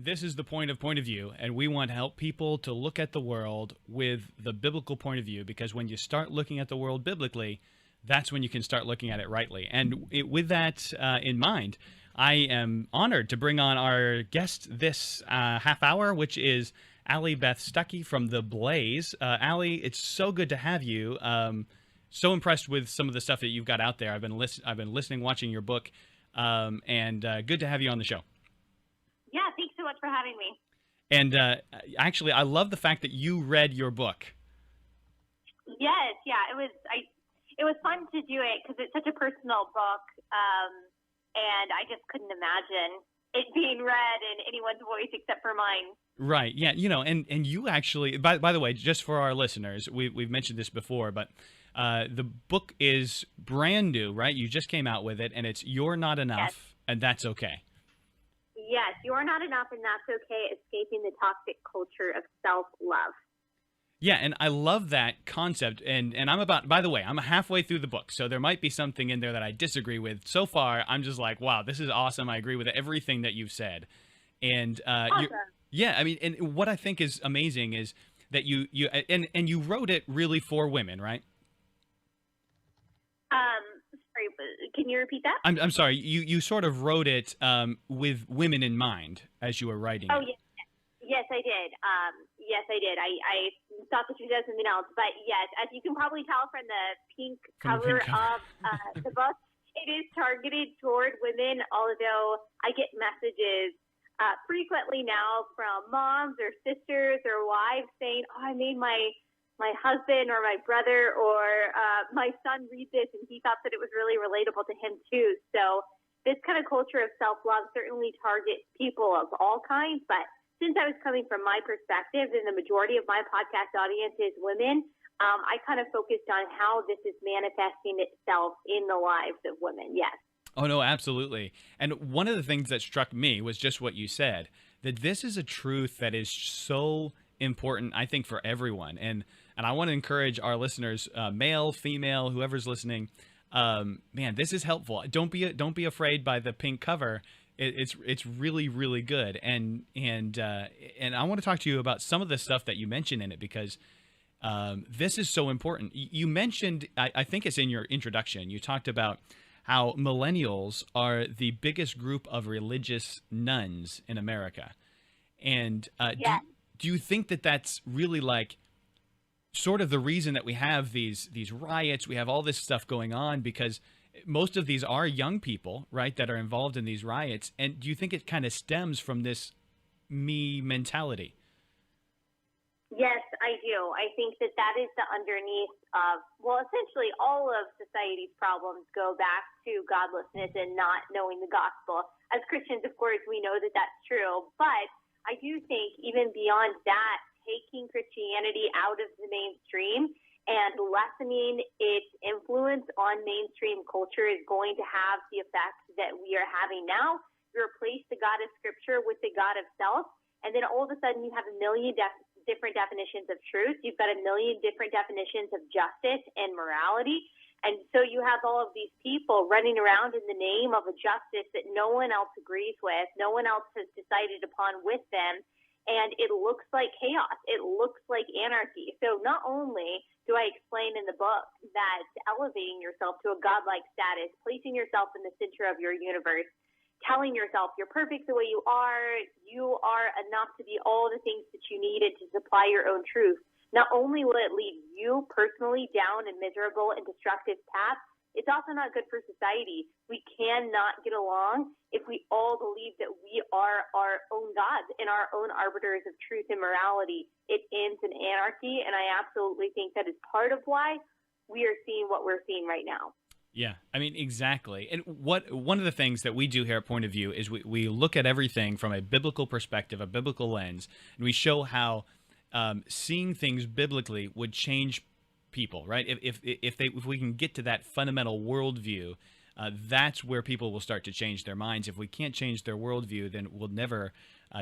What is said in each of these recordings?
this is the point of view, and we want to help people to look at the world with the biblical point of view, because when you start looking at the world biblically, that's when you can start looking at it rightly. And with that in mind, I am honored to bring on our guest this half hour, which is Allie Beth Stuckey from The Blaze. Allie, it's so good to have you. So impressed with some of the stuff that you've got out there. I've been listening, watching your book, and good to have you on the show. Yeah, thanks so much for having me. And actually, I love the fact that you read your book. Yes, yeah, it was fun to do it because it's such a personal book, and I just couldn't imagine it being read in anyone's voice except for mine. Right. Yeah. And you actually, by the way, just for our listeners, we've mentioned this before, but the book is brand new, right? You just came out with it, and it's You're Not Enough, Yes. and That's Okay. Yes, you're not enough, and that's okay. Escaping the toxic culture of self-love. Yeah, and I love that concept, and by the way, I'm halfway through the book, so there might be something in there that I disagree with. So far, I'm just like, wow, this is awesome. I agree with everything that you've said. And Awesome. yeah, I mean, and what I think is amazing is that you wrote it really for women, right? Sorry, can you repeat that? I'm sorry, you sort of wrote it with women in mind as you were writing Oh, it. yes, I did. Yes, I did. I thought that you said something else, but yes, as you can probably tell from the pink cover of the book, it is targeted toward women, although I get messages frequently now from moms or sisters or wives saying, oh, I made my husband or my brother or my son read this, and he thought that it was really relatable to him too. So this kind of culture of self-love certainly targets people of all kinds, but since I was coming from my perspective and the majority of my podcast audience is women, I kind of focused on how this is manifesting itself in the lives of women. Yes. Oh, no, absolutely. And one of the things that struck me was just what you said, that this is a truth that is so important, I think, for everyone. And I want to encourage our listeners, male, female, whoever's listening, man, this is helpful. Don't be afraid by the pink cover. It's really, really good. And I want to talk to you about some of the stuff that you mentioned in it, because this is so important. You mentioned, I think it's in your introduction, you talked about how millennials are the biggest group of religious nuns in America. And Yes. do you think that that's really like sort of the reason that we have these riots, we have all this stuff going on, because most of these are young people, right, that are involved in these riots? And do you think it kind of stems from this me mentality? Yes, I do. I think that is the underneath of, well, essentially all of society's problems go back to godlessness and not knowing the gospel. As Christians, of course, we know that that's true. But I do think even beyond that, taking Christianity out of the mainstream and lessening its influence on mainstream culture is going to have the effect that we are having now. You replace the God of Scripture with the God of self, and then all of a sudden you have a million different definitions of truth. You've got a million different definitions of justice and morality. And so you have all of these people running around in the name of a justice that no one else agrees with, no one else has decided upon with them. And it looks like chaos. It looks like anarchy. So not only do I explain in the book that elevating yourself to a godlike status, placing yourself in the center of your universe, telling yourself you're perfect the way you are enough to be all the things that you needed to supply your own truth. Not only will it lead you personally down a miserable and destructive path, it's also not good for society. We cannot get along if we all believe that we are our own gods and our own arbiters of truth and morality. It ends in anarchy, and I absolutely think that is part of why we are seeing what we're seeing right now. Yeah, I mean, exactly. And one of the things that we do here at Point of View is we look at everything from a biblical perspective, a biblical lens, and we show how seeing things biblically would change people, right? If we can get to that fundamental worldview, that's where people will start to change their minds. If we can't change their worldview, then we'll never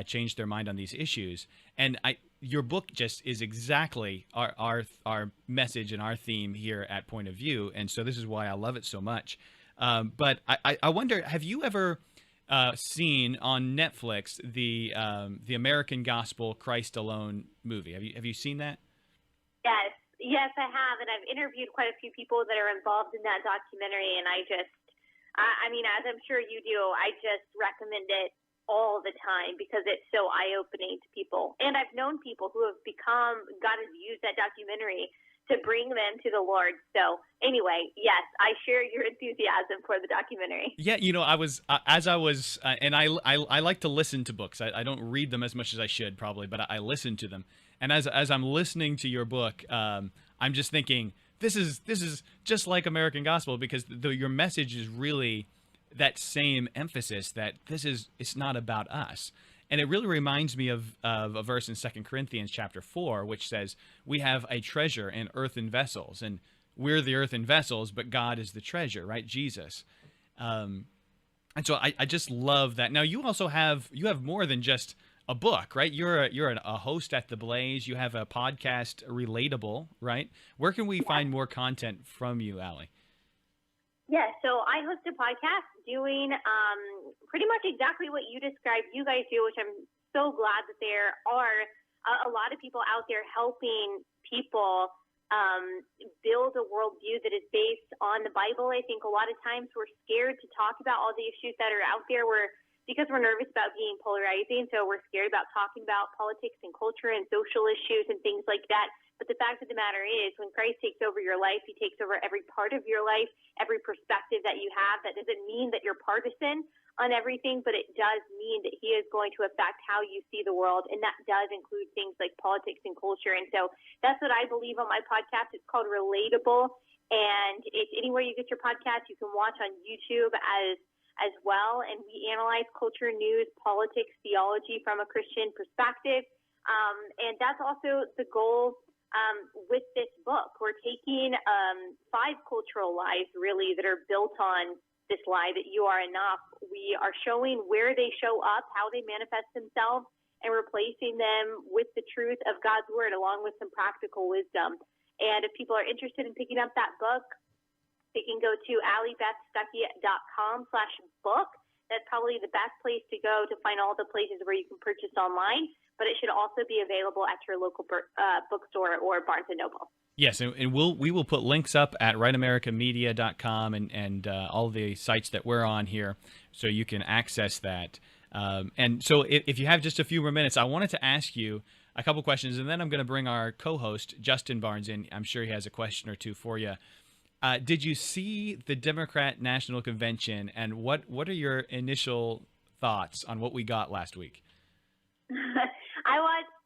change their mind on these issues. And your book just is exactly our message and our theme here at Point of View, and so this is why I love it so much. But I wonder, have you ever seen on Netflix the American Gospel Christ Alone movie. Have you seen that? Yes, yes, I have, and I've interviewed quite a few people that are involved in that documentary, and I mean, as I'm sure you do, I just recommend it all the time because it's so eye-opening to people. And I've known people who have God has used that documentary to bring them to the Lord. So anyway, yes, I share your enthusiasm for the documentary. Yeah, I was as I was, and I like to listen to books. I don't read them as much as I should probably, but I listen to them. And as I'm listening to your book, I'm just thinking this is just like American Gospel because your message is really that same emphasis that it's not about us. And it really reminds me of a verse in 2 Corinthians chapter 4, which says, we have a treasure in earthen vessels, and we're the earthen vessels, but God is the treasure, right? Jesus. And so I just love that. Now you also have more than just a book, right? You're a host at The Blaze. You have a podcast, Relatable, right? Where can we find more content from you, Allie? Yeah, so I host a podcast doing pretty much exactly what you described you guys do, which I'm so glad that there are a lot of people out there helping people build a worldview that is based on the Bible. I think a lot of times we're scared to talk about all the issues that are out there. Because we're nervous about being polarizing, so we're scared about talking about politics and culture and social issues and things like that. But the fact of the matter is, when Christ takes over your life, he takes over every part of your life, every perspective that you have. That doesn't mean that you're partisan on everything, but it does mean that he is going to affect how you see the world, and that does include things like politics and culture. And so that's what I believe on my podcast. It's called Relatable, and it's anywhere you get your podcast. You can watch on YouTube as well, and we analyze culture, news, politics, theology from a Christian perspective. And that's also the goal with this book. We're taking 5 cultural lies, really, that are built on this lie that you are enough. We are showing where they show up, how they manifest themselves, and replacing them with the truth of God's word, along with some practical wisdom. And if people are interested in picking up that book, they can go to alliebethstuckey.com/book. That's probably the best place to go to find all the places where you can purchase online, but it should also be available at your local bookstore or Barnes & Noble. Yes, and we will put links up at righteamericamedia.com and all the sites that we're on here, so you can access that. And so if you have just a few more minutes, I wanted to ask you a couple questions, and then I'm going to bring our co-host, Justin Barnes, in. I'm sure he has a question or two for you. Did you see the Democrat National Convention, and what are your initial thoughts on what we got last week? I watched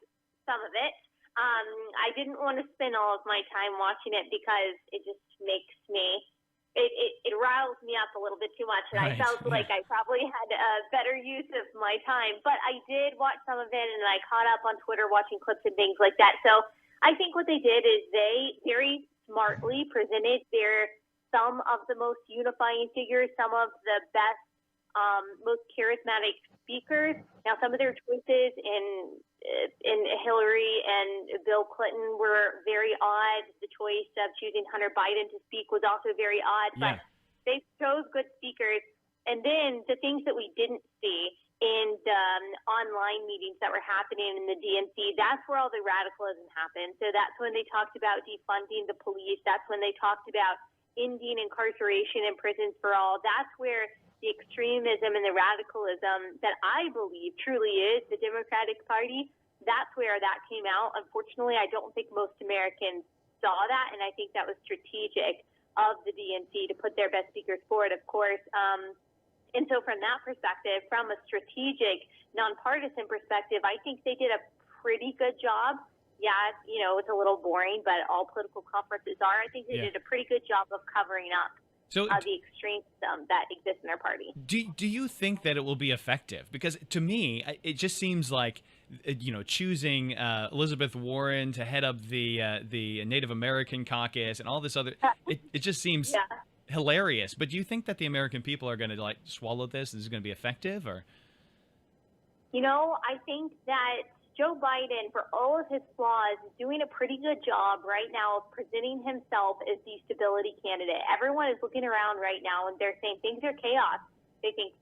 some of it. I didn't want to spend all of my time watching it because it just makes me, it riles me up a little bit too much, and right. I felt like I probably had a better use of my time. But I did watch some of it, and I caught up on Twitter watching clips and things like that. So I think what they did is they very smartly presented some of the most unifying figures, some of the best, most charismatic speakers. Now, some of their choices in Hillary and Bill Clinton were very odd. The choice of choosing Hunter Biden to speak was also very odd, but they chose good speakers. And then the things that we didn't see in the online meetings that were happening in the DNC, that's where all the radicalism happened. So that's when they talked about defunding the police. That's when they talked about ending incarceration in prisons for all. That's where the extremism and the radicalism that I believe truly is the Democratic Party, that's where that came out. Unfortunately, I don't think most Americans saw that, and I think that was strategic of the DNC to put their best speakers forward, of course. And so from that perspective, from a strategic, nonpartisan perspective, I think they did a pretty good job. Yeah, it's a little boring, but all political conferences are. I think they did a pretty good job of covering up the extremism that exists in their party. Do you think that it will be effective? Because to me, it just seems like, choosing Elizabeth Warren to head up the Native American caucus and all this other, it just seems hilarious. But do you think that the American people are going to swallow this? Is it going to be effective, or? I think that Joe Biden, for all of his flaws, is doing a pretty good job right now of presenting himself as the stability candidate. Everyone is looking around right now and they're saying things are chaos. They think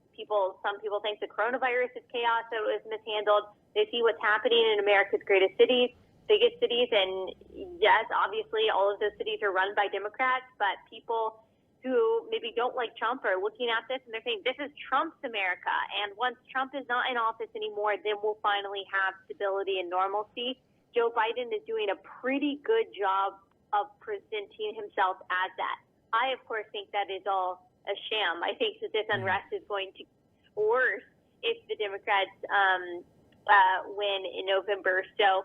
some people think the coronavirus is chaos, so it was mishandled. They see what's happening in America's biggest cities, and yes, obviously all of those cities are run by Democrats, but people who maybe don't like Trump are looking at this and they're saying, this is Trump's America, and once Trump is not in office anymore, then we'll finally have stability and normalcy. Joe Biden is doing a pretty good job of presenting himself as that. I, of course, think that is all a sham. I think that this unrest is going to get worse if the Democrats win in November. So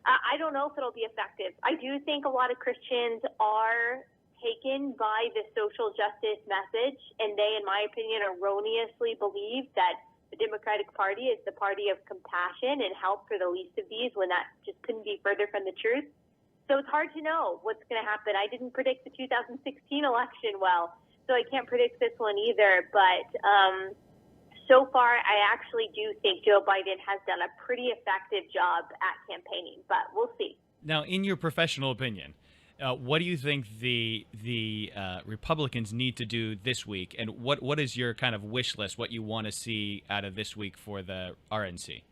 I don't know if it'll be effective. I do think a lot of Christians are taken by the social justice message, and they, in my opinion, erroneously believe that the Democratic Party is the party of compassion and help for the least of these, when that just couldn't be further from the truth. So it's hard to know what's going to happen. I didn't predict the 2016 election well, so I can't predict this one either. But so far, I actually do think Joe Biden has done a pretty effective job at campaigning, but we'll see. Now, in your professional opinion, what do you think the Republicans need to do this week, and what is your kind of wish list, what you want to see out of this week for the RNC?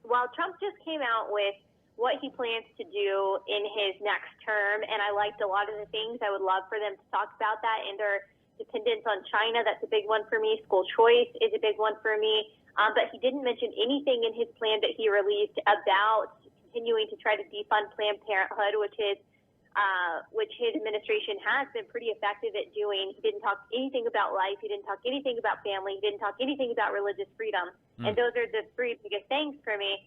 Well, Trump just came out with what he plans to do in his next term, and I liked a lot of the things. I would love for them to talk about that and their dependence on China. That's a big one for me. School choice is a big one for me. But he didn't mention anything in his plan that he released about continuing to try to defund Planned Parenthood, which his administration has been pretty effective at doing. He didn't talk anything about life. He didn't talk anything about family. He didn't talk anything about religious freedom. And those are the three biggest things for me.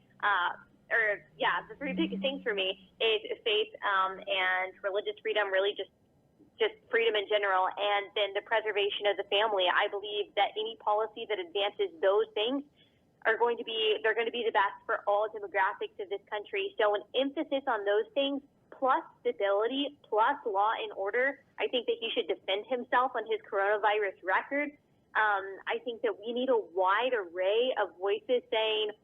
The three biggest things for me is faith and religious freedom, really just freedom in general, and then the preservation of the family. I believe that any policy that advances those things they're going to be the best for all demographics of this country. So an emphasis on those things, plus stability, plus law and order. I think that he should defend himself on his coronavirus record. I think that we need a wide array of voices saying,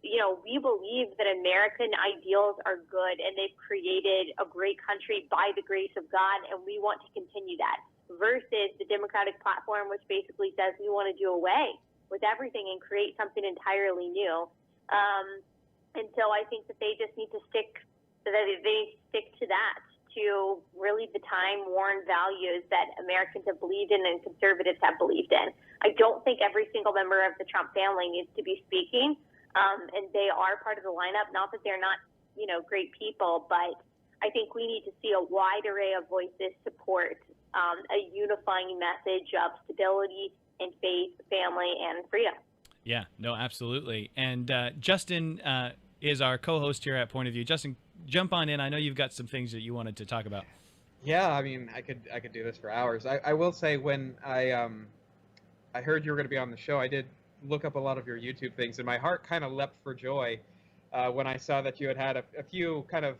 we believe that American ideals are good and they've created a great country by the grace of God, and we want to continue that, versus the Democratic platform, which basically says we want to do away with everything and create something entirely new. And so I think that they just need to stick to that, to really the time-worn values that Americans have believed in and conservatives have believed in. I don't think every single member of the Trump family needs to be speaking, and they are part of the lineup. Not that they're not, great people, but I think we need to see a wide array of voices support a unifying message of stability and faith, family, and freedom. Yeah, no, absolutely. And Justin is our co-host here at Point of View. Justin, jump on in. I know you've got some things that you wanted to talk about. Yeah, I mean, I could do this for hours. I will say, when I heard you were going to be on the show, I did look up a lot of your YouTube things, and my heart kind of leapt for joy when I saw that you had a few kind of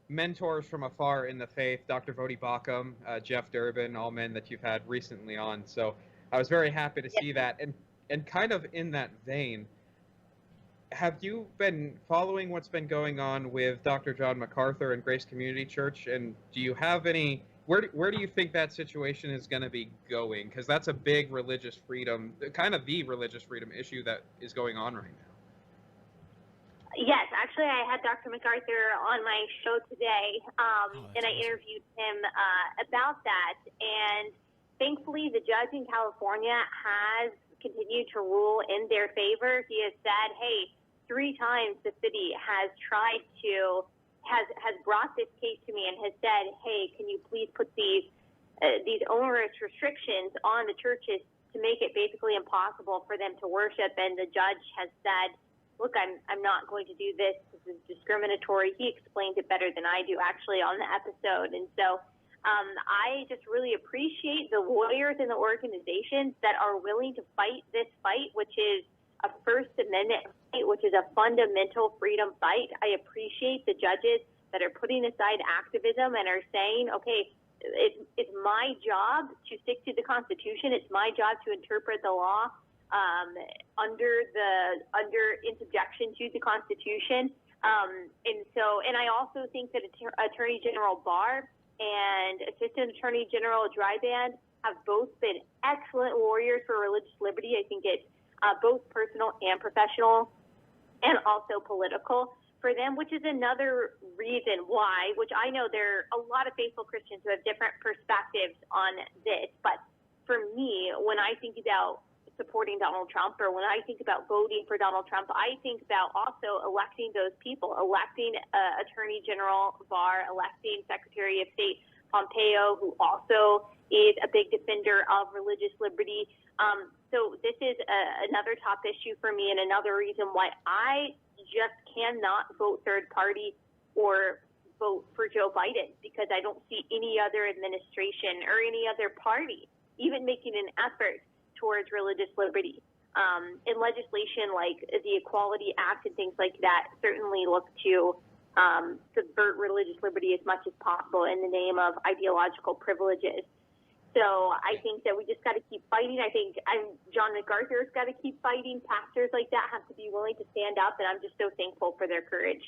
mentors from afar in the faith, Dr. Vodi Bakum, Jeff Durbin, all men that you've had recently on. So I was very happy to see that. And kind of in that vein, have you been following what's been going on with Dr. John MacArthur and Grace Community Church? And do you have any, where do you think that situation is going to be going? Because that's a big religious freedom, kind of the religious freedom issue that is going on right now. Yes, actually, I had Dr. MacArthur on my show today, and I interviewed him about that. And thankfully, the judge in California has continued to rule in their favor. He has said, hey, 3 times the city has brought this case to me and has said, hey, can you please put these onerous restrictions on the churches to make it basically impossible for them to worship? And the judge has said, look, I'm not going to do this. This is discriminatory. He explained it better than I do, actually, on the episode. And so I just really appreciate the lawyers and the organizations that are willing to fight this fight, which is a First Amendment fight, which is a fundamental freedom fight. I appreciate the judges that are putting aside activism and are saying, okay, it's my job to stick to the Constitution. It's my job to interpret the law in subjection to the Constitution. And I also think that Attorney General Barr and Assistant Attorney General Dryban have both been excellent warriors for religious liberty. I think it's both personal and professional and also political for them, which is another reason why, which I know there are a lot of faithful Christians who have different perspectives on this. But for me, when I think about supporting Donald Trump, or when I think about voting for Donald Trump, I think about also electing those people, electing Attorney General Barr, electing Secretary of State Pompeo, who also is a big defender of religious liberty. So this is another top issue for me, and another reason why I just cannot vote third party or vote for Joe Biden, because I don't see any other administration or any other party even making an effort towards religious liberty. In legislation like the Equality Act and things like that certainly look to subvert religious liberty as much as possible in the name of ideological privileges. So I think that we just got to keep fighting. I think John MacArthur's got to keep fighting. Pastors like that have to be willing to stand up, and I'm just so thankful for their courage.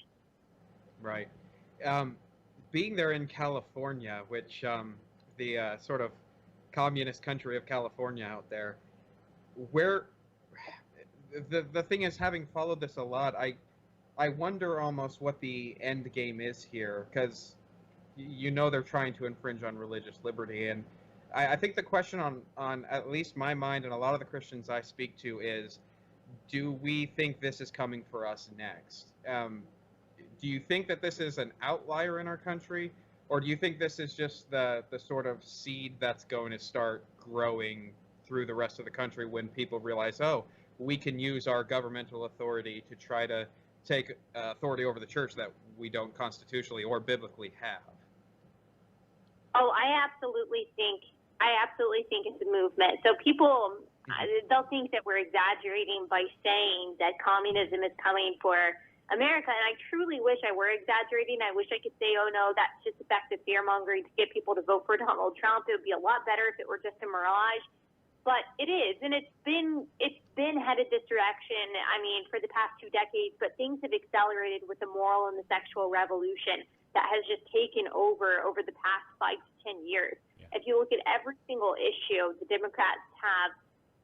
Right. Being there in California, which the sort of communist country of California out there, where the thing is, having followed this a lot, I wonder almost what the end game is here, because they're trying to infringe on religious liberty, and I think the question on at least my mind and a lot of the Christians I speak to is, do we think this is coming for us next? Do you think that this is an outlier in our country, or do you think this is just the sort of seed that's going to start growing through the rest of the country when people realize, oh, we can use our governmental authority to try to take authority over the church that we don't constitutionally or biblically have? Oh, I absolutely think it's a movement. So people, they'll think that we're exaggerating by saying that communism is coming for America, and I truly wish I were exaggerating. I wish I could say, oh no, that's just effective fear mongering to get people to vote for Donald Trump. It would be a lot better if it were just a mirage. But it is, and it's been headed this direction, I mean, for the past 2 decades, but things have accelerated with the moral and the sexual revolution that has just taken over the past 5 to 10 years. Yeah. If you look at every single issue the Democrats have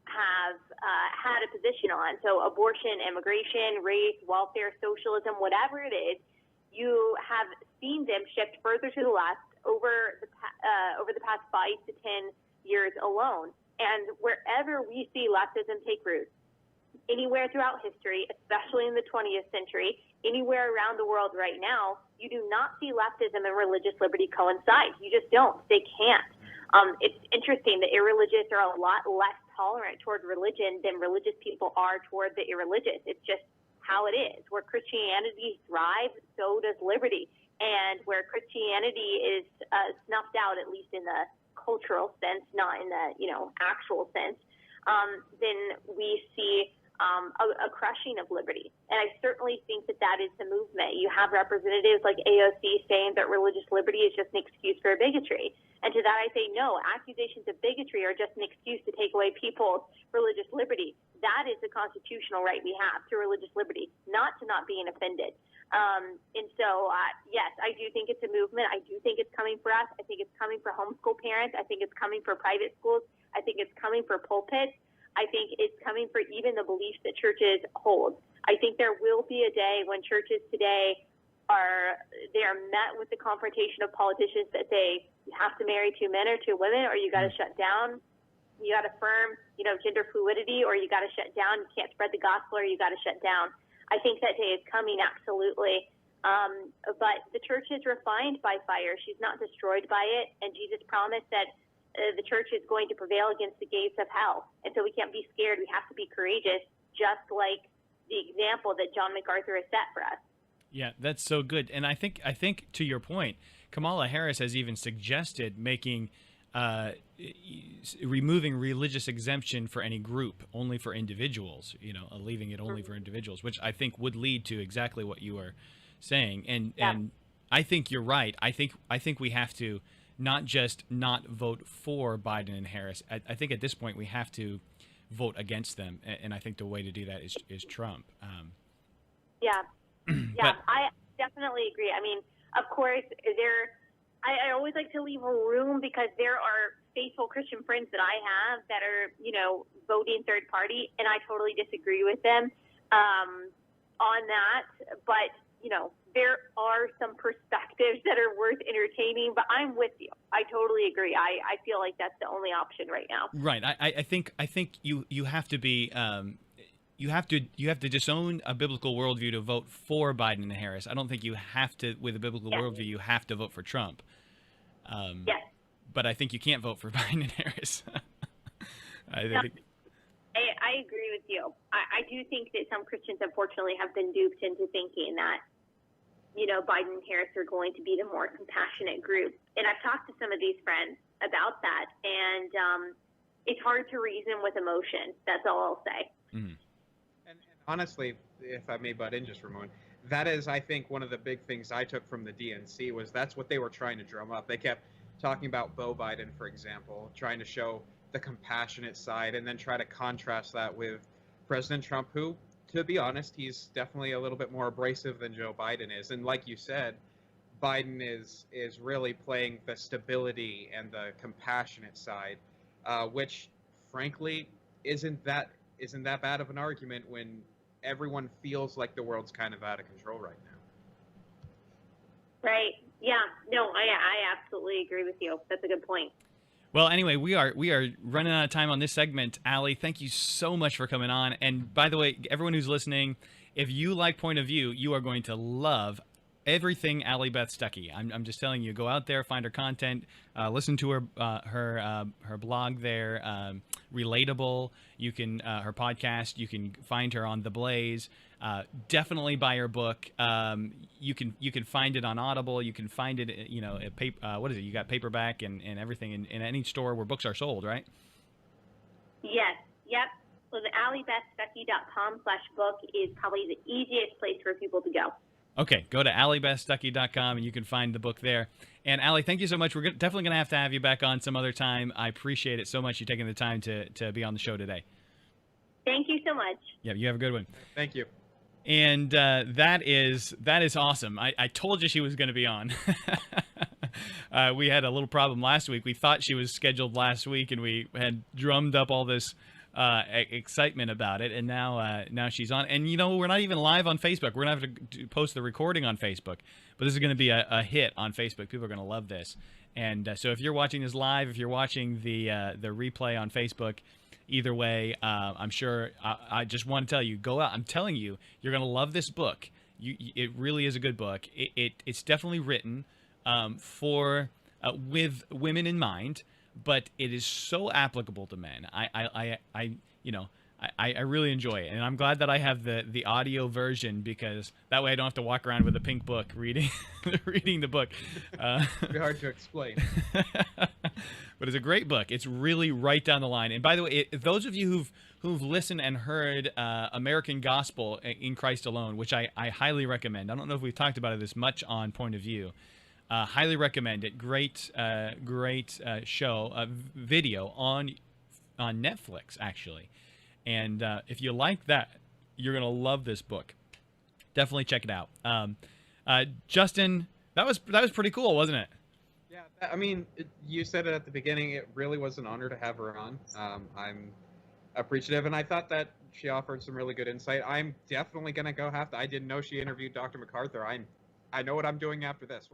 had a position on, so abortion, immigration, race, welfare, socialism, whatever it is, you have seen them shift further to the left over the past 5 to 10 years alone. And wherever we see leftism take root, anywhere throughout history, especially in the 20th century, anywhere around the world right now, you do not see leftism and religious liberty coincide. You just don't. They can't. It's interesting that irreligious are a lot less tolerant toward religion than religious people are toward the irreligious. It's just how it is. Where Christianity thrives, so does liberty. And where Christianity is snuffed out, at least in the cultural sense, not in the actual sense, then we see a crushing of liberty. And I certainly think that is the movement. You have representatives like AOC saying that religious liberty is just an excuse for bigotry. And to that I say, no, accusations of bigotry are just an excuse to take away people's religious liberty. That is the constitutional right we have to religious liberty, not to not being offended. And so, yes, I do think it's a movement. I do think it's coming for us. I think it's coming for homeschool parents. I think it's coming for private schools. I think it's coming for pulpits. I think it's coming for even the beliefs that churches hold. I think there will be a day when churches today are met with the confrontation of politicians that say you have to marry 2 men or 2 women, or you got to shut down. You got to affirm, gender fluidity, or you got to shut down. You can't spread the gospel, or you got to shut down. I think that day is coming, absolutely. But the church is refined by fire. She's not destroyed by it. And Jesus promised that the church is going to prevail against the gates of hell. And so we can't be scared. We have to be courageous, just like the example that John MacArthur has set for us. Yeah, that's so good. And I think to your point, Kamala Harris has even suggested making removing religious exemption for any group, only for individuals, leaving it only for individuals, which I think would lead to exactly what you are saying. And I think you're right. I think we have to not just not vote for Biden and Harris. I think at this point we have to vote against them. And I think the way to do that is Trump. Yeah, I definitely agree. I mean, of course, I always like to leave a room because there are faithful Christian friends that I have that are, voting third party, and I totally disagree with them on that. But, there are some perspectives that are worth entertaining, but I'm with you. I totally agree. I feel like that's the only option right now. Right. I think you have to be you have to disown a biblical worldview to vote for Biden and Harris. I don't think you have to, with a biblical worldview, you have to vote for Trump. Yes. But I think you can't vote for Biden and Harris. I agree with you. I do think that some Christians, unfortunately, have been duped into thinking that, Biden and Harris are going to be the more compassionate group. And I've talked to some of these friends about that, and it's hard to reason with emotion. That's all I'll say. Mm-hmm. And honestly, if I may butt in just for a moment, that is, I think, one of the big things I took from the DNC was that's what they were trying to drum up. They kept talking about Beau Biden, for example, trying to show the compassionate side and then try to contrast that with President Trump, who, to be honest, he's definitely a little bit more abrasive than Joe Biden is. And like you said, Biden is really playing the stability and the compassionate side, which, frankly, isn't that bad of an argument when everyone feels like the world's kind of out of control right now. Right. Yeah. No, I absolutely agree with you. That's a good point. Well, anyway, we are running out of time on this segment. Allie, thank you so much for coming on. And by the way, everyone who's listening, if you like Point of View, you are going to love everything Allie Beth Stuckey. I'm just telling you, go out there, find her content, listen to her blog there, Relatable. You can her podcast. You can find her on The Blaze. Definitely buy her book. You can find it on Audible. You can find it, at what is it? You got paperback and everything in any store where books are sold, right? Yes. Yep. So the AllieBethStuckey.com/book is probably the easiest place for people to go. Okay, go to AllieBethStuckey.com and you can find the book there. And Allie, thank you so much. We're definitely going to have you back on some other time. I appreciate it so much, you taking the time to be on the show today. Thank you so much. Yeah, you have a good one. Thank you. And that is awesome. I told you she was going to be on. We had a little problem last week. We thought she was scheduled last week, and we had drummed up all this excitement about it, and now she's on. And we're not even live on Facebook. We're gonna have to post the recording on Facebook, but this is gonna be a hit on Facebook. People are gonna love this. And so if you're watching this live, if you're watching the replay on Facebook, either way, I'm sure. I just want to tell you, go out. I'm telling you, you're gonna love this book. It really is a good book. It's definitely written for with women in mind, but it is so applicable to men. I really enjoy it, and I'm glad that I have the audio version, because that way I don't have to walk around with a pink book reading the book. It'd be hard to explain. But it's a great book. It's really right down the line. And by the way, those of you who've listened and heard American Gospel in Christ Alone, which I highly recommend. I don't know if we've talked about it this much on Point of View. Highly recommend it. Great show, video on Netflix, actually. And if you like that, you're gonna love this book. Definitely check it out. Justin, that was pretty cool, wasn't it? Yeah, I mean, you said it at the beginning. It really was an honor to have her on. I'm appreciative, and I thought that she offered some really good insight. I'm definitely gonna go I didn't know she interviewed Dr. MacArthur. I know what I'm doing after this.